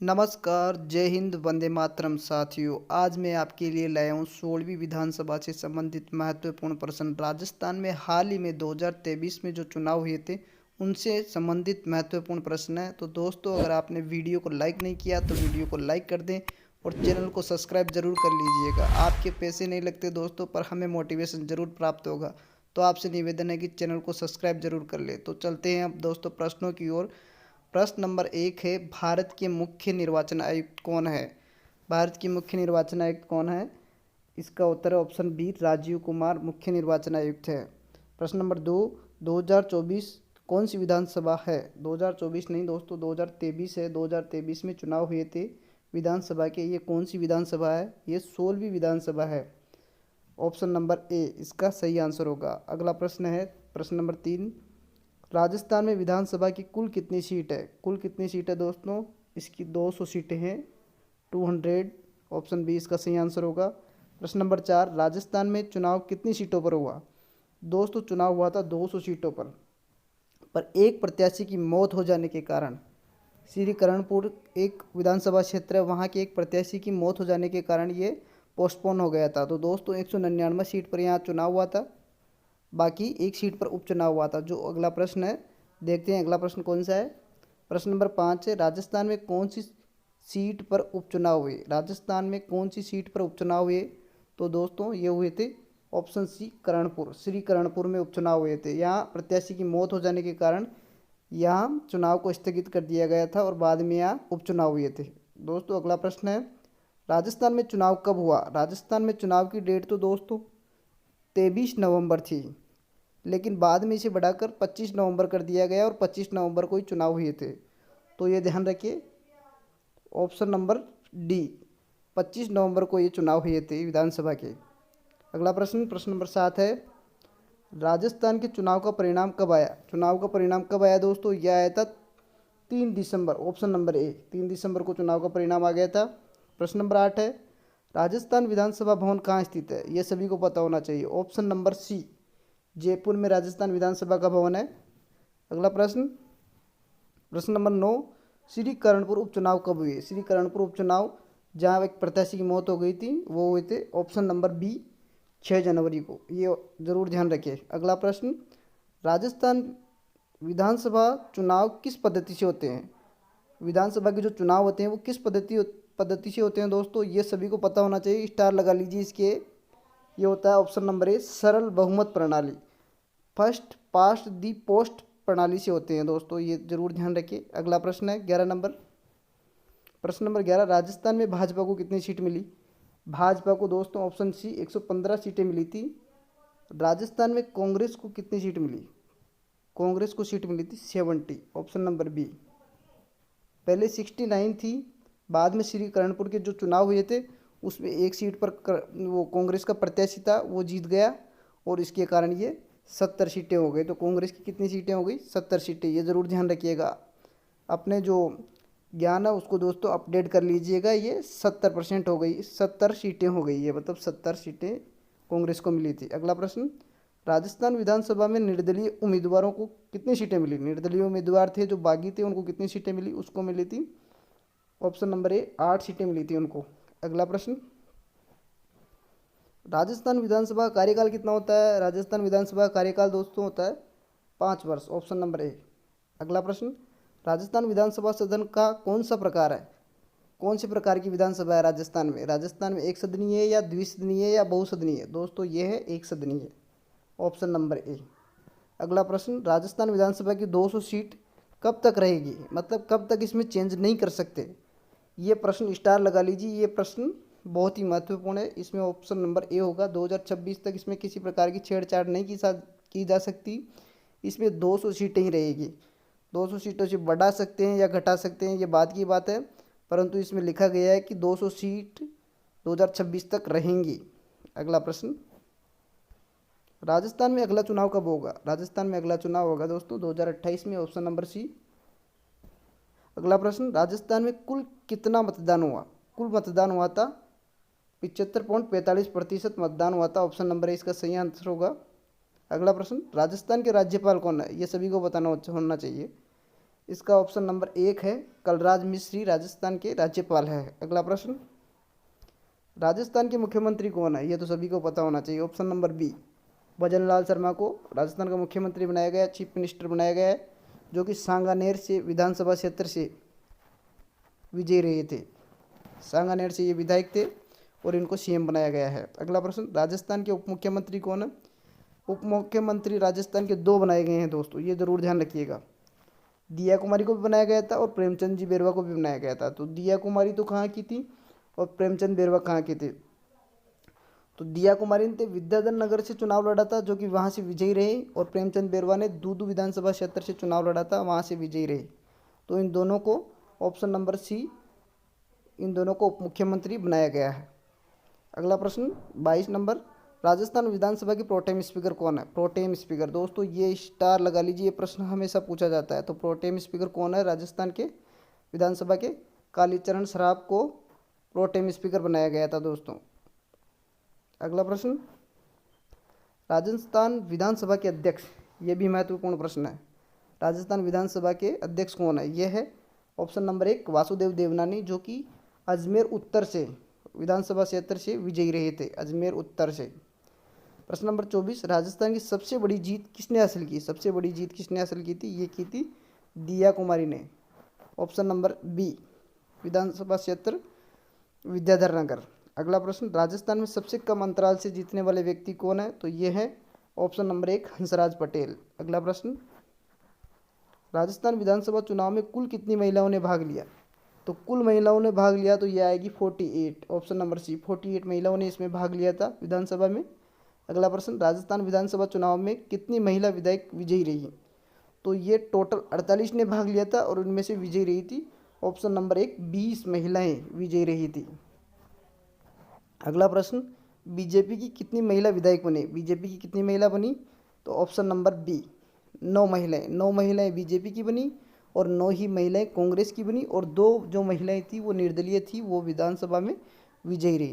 नमस्कार, जय हिंद, वंदे मातरम साथियों। आज मैं आपके लिए लाया हूँ 16वीं विधानसभा से संबंधित महत्वपूर्ण प्रश्न। राजस्थान में हाल ही में 2023 में जो चुनाव हुए थे उनसे संबंधित महत्वपूर्ण प्रश्न है। तो दोस्तों, अगर आपने वीडियो को लाइक नहीं किया तो वीडियो को लाइक कर दें और चैनल को सब्सक्राइब जरूर कर लीजिएगा। आपके पैसे नहीं लगते दोस्तों, पर हमें मोटिवेशन जरूर प्राप्त होगा। तो आपसे निवेदन है कि चैनल को सब्सक्राइब जरूर कर ले। तो चलते हैं अब दोस्तों प्रश्नों की ओर। प्रश्न नंबर 1 है, भारत के मुख्य निर्वाचन आयुक्त कौन है? भारत के मुख्य निर्वाचन आयुक्त कौन है? इसका उत्तर है ऑप्शन बी, राजीव कुमार मुख्य निर्वाचन आयुक्त है। प्रश्न नंबर 2, 2024 कौन सी विधानसभा है? 2024 नहीं दोस्तों, 2023 है। 2023 में चुनाव हुए थे विधानसभा के। ये कौन सी विधानसभा है? ये 16वीं विधानसभा है। ऑप्शन नंबर ए इसका सही आंसर होगा। अगला प्रश्न है प्रश्न नंबर 3, राजस्थान में विधानसभा की कुल कितनी सीट है? कुल कितनी सीट है दोस्तों? इसकी 200 सीटें हैं, 200। ऑप्शन बी इसका सही आंसर होगा। प्रश्न नंबर 4, राजस्थान में चुनाव कितनी सीटों पर हुआ? दोस्तों, चुनाव हुआ था 200 सीटों पर एक प्रत्याशी की मौत हो जाने के कारण, श्री करणपुर एक विधानसभा क्षेत्र है, वहाँ के एक प्रत्याशी की मौत हो जाने के कारण ये पोस्टपोन हो गया था। तो दोस्तों 199 सीट पर यहाँ चुनाव हुआ था, बाकी एक सीट पर उपचुनाव हुआ था। जो अगला प्रश्न है, देखते हैं अगला प्रश्न कौन सा है। प्रश्न नंबर 5 है, राजस्थान में कौन सी सीट पर उपचुनाव हुए? राजस्थान में कौन सी सीट पर उपचुनाव हुए? तो दोस्तों ये हुए थे ऑप्शन सी, करणपुर, श्री करणपुर में उपचुनाव हुए थे। यहाँ प्रत्याशी की मौत हो जाने के कारण यहाँ चुनाव को स्थगित कर दिया गया था और बाद में यहाँ उपचुनाव हुए थे। दोस्तों अगला प्रश्न है, राजस्थान में चुनाव कब हुआ? राजस्थान में चुनाव की डेट तो दोस्तों 23 नवंबर थी, लेकिन बाद में इसे बढ़ाकर 25 नवंबर कर दिया गया और 25 नवंबर को ही चुनाव हुए थे। तो ये ध्यान रखिए, ऑप्शन नंबर डी, 25 नवंबर को ये चुनाव हुए थे विधानसभा के। अगला प्रश्न, प्रश्न नंबर 7 है, राजस्थान के चुनाव का परिणाम कब आया? चुनाव का परिणाम कब आया दोस्तों? यह आया था 3 दिसंबर। ऑप्शन नंबर ए, 3 दिसंबर को चुनाव का परिणाम आ गया था। प्रश्न नंबर 8 है, राजस्थान विधानसभा भवन कहाँ स्थित है? यह सभी को पता होना चाहिए। ऑप्शन नंबर सी, जयपुर में राजस्थान विधानसभा का भवन है। अगला प्रश्न, प्रश्न नंबर 9, श्री करणपुर उपचुनाव कब हुए? श्री करणपुर उपचुनाव जहाँ एक प्रत्याशी की मौत हो गई थी वो हुए थे ऑप्शन नंबर बी, 6 जनवरी को। ये जरूर ध्यान रखिए। अगला प्रश्न, राजस्थान विधानसभा चुनाव किस पद्धति से होते हैं? विधानसभा के जो चुनाव होते हैं वो किस पद्धति से होते हैं दोस्तों? ये सभी को पता होना चाहिए, स्टार लगा लीजिए इसके। ये होता है ऑप्शन नंबर ए, सरल बहुमत प्रणाली, फर्स्ट पास्ट दी पोस्ट प्रणाली से होते हैं दोस्तों, ये जरूर ध्यान रखिए। अगला प्रश्न है 11 नंबर, प्रश्न नंबर 11, राजस्थान में भाजपा को कितनी सीट मिली? भाजपा को दोस्तों ऑप्शन सी 115 सीटें मिली थी। राजस्थान में कांग्रेस को कितनी सीट मिली? कांग्रेस को सीट मिली थी 70। ऑप्शन नंबर बी, पहले 69 थी, बाद में श्री करणपुर के जो चुनाव हुए थे उसमें एक सीट पर वो कांग्रेस का प्रत्याशी था वो जीत गया और इसके कारण ये 70 सीटें हो गई। तो कांग्रेस की कितनी सीटें हो गई? 70 सीटें। ये ज़रूर ध्यान रखिएगा, अपने जो ज्ञान है उसको दोस्तों अपडेट कर लीजिएगा। ये 70% हो गई, 70 सीटें हो गई है, मतलब 70 सीटें कांग्रेस को मिली थी। अगला प्रश्न, राजस्थान विधानसभा में निर्दलीय उम्मीदवारों को कितनी सीटें मिली? निर्दलीय उम्मीदवार थे जो बागी थे उनको कितनी सीटें मिली? उसको मिली थी ऑप्शन नंबर ए, 8 सीटें मिली थी उनको। अगला प्रश्न, राजस्थान विधानसभा का कार्यकाल कितना होता है? राजस्थान विधानसभा का कार्यकाल दोस्तों होता है 5 वर्ष। Option number A. अगला प्रश्न, राजस्थान विधानसभा सदन का कौन सा प्रकार है? कौन से प्रकार की विधानसभा है राजस्थान में? राजस्थान में एक सदनीय या द्विसदनीय या बहुसदनीय? दोस्तों ये है एक सदनीय। Option number A. अगला प्रश्न, राजस्थान विधानसभा की 200 सीट कब तक रहेगी? मतलब कब तक इसमें चेंज नहीं कर सकते? ये प्रश्न स्टार लगा लीजिए, ये प्रश्न बहुत ही महत्वपूर्ण है। इसमें ऑप्शन नंबर ए होगा, 2026 तक इसमें किसी प्रकार की छेड़छाड़ नहीं की जा सकती। इसमें 200 सीटें ही रहेगी। 200 सीटों से बढ़ा सकते हैं या घटा सकते हैं, ये बात की बात है, परंतु इसमें लिखा गया है कि 200 सीट 2026 तक रहेंगी। अगला प्रश्न, राजस्थान में अगला चुनाव कब होगा? राजस्थान में अगला चुनाव होगा दोस्तों 2028 में। Option number C. अगला प्रश्न, राजस्थान में कुल कितना मतदान हुआ? कुल मतदान हुआ था 75.45% मतदान हुआ था। ऑप्शन नंबर ए इसका सही आंसर होगा। अगला प्रश्न, राजस्थान के राज्यपाल कौन है? ये सभी को बताना होना चाहिए। इसका ऑप्शन नंबर 1 है। कलराज मिश्री राजस्थान के राज्यपाल है। अगला प्रश्न, राजस्थान के मुख्यमंत्री कौन है? ये तो सभी को पता होना चाहिए। ऑप्शन नंबर बी, भजन लाल शर्मा को राजस्थान का मुख्यमंत्री बनाया गया, चीफ मिनिस्टर बनाया गया है, जो कि सांगानेर से विधानसभा क्षेत्र से विजयी रहे थे। सांगानेर से ये विधायक थे और इनको सीएम बनाया गया है। अगला प्रश्न, राजस्थान के उप मुख्यमंत्री कौन है? उप मुख्यमंत्री राजस्थान के 2 बनाए गए हैं दोस्तों, ये जरूर ध्यान रखिएगा। दिया कुमारी को भी बनाया गया था और प्रेमचंद जी बेरवा को भी बनाया गया था। तो दिया कुमारी तो कहाँ की थी और प्रेमचंद बेरवा कहाँ के थे? तो दिया कुमारी ने विद्याधर नगर से चुनाव लड़ा था, जो कि वहाँ से विजयी रहे, और प्रेमचंद बेरवा ने दूदू विधानसभा क्षेत्र से चुनाव लड़ा था, वहाँ से विजयी रहे। तो इन दोनों को ऑप्शन नंबर सी, इन दोनों को उप मुख्यमंत्री बनाया गया है। अगला प्रश्न 22 नंबर, राजस्थान विधानसभा के प्रोटेम स्पीकर कौन है? प्रोटेम स्पीकर दोस्तों ये स्टार लगा लीजिए, ये प्रश्न हमेशा पूछा जाता है। तो प्रोटेम स्पीकर कौन है राजस्थान के विधानसभा के? कालीचरण सराफ को प्रोटेम स्पीकर बनाया गया था दोस्तों। अगला प्रश्न, राजस्थान विधानसभा के अध्यक्ष, ये भी महत्वपूर्ण प्रश्न है। राजस्थान विधानसभा के अध्यक्ष कौन है? ये है ऑप्शन नंबर 1 वासुदेव देवनानी, जो कि अजमेर उत्तर से विधानसभा क्षेत्र से विजयी रहे थे, अजमेर उत्तर से। प्रश्न नंबर 24, राजस्थान की सबसे बड़ी जीत किसने हासिल की? सबसे बड़ी जीत किसने हासिल की थी? ये की थी दिया कुमारी ने। ऑप्शन नंबर बी, विधानसभा क्षेत्र विद्याधर नगर। अगला प्रश्न, राजस्थान में सबसे कम अंतराल से जीतने वाले व्यक्ति कौन है? तो ये है ऑप्शन नंबर 1 हंसराज पटेल। अगला प्रश्न, राजस्थान विधानसभा चुनाव में कुल कितनी महिलाओं ने भाग लिया? तो कुल महिलाओं ने भाग लिया तो ये आएगी 48, ऑप्शन नंबर सी, 48 महिलाओं ने इसमें भाग लिया था विधानसभा में। अगला प्रश्न, राजस्थान विधानसभा चुनाव में कितनी महिला विधायक विजयी रही? तो ये टोटल 48 ने भाग लिया था और उनमें से विजयी रही थी ऑप्शन नंबर 1 20 महिलाएं विजयी रही थी। अगला प्रश्न, बीजेपी की कितनी महिला विधायक बनी? बीजेपी की कितनी महिला बनी? तो ऑप्शन नंबर बी 9 महिलाएं। 9 महिलाएं बीजेपी की बनी और 9 ही महिलाएं कांग्रेस की बनी, और 2 जो महिलाएं थी वो निर्दलीय थी, वो विधानसभा में विजयी रही।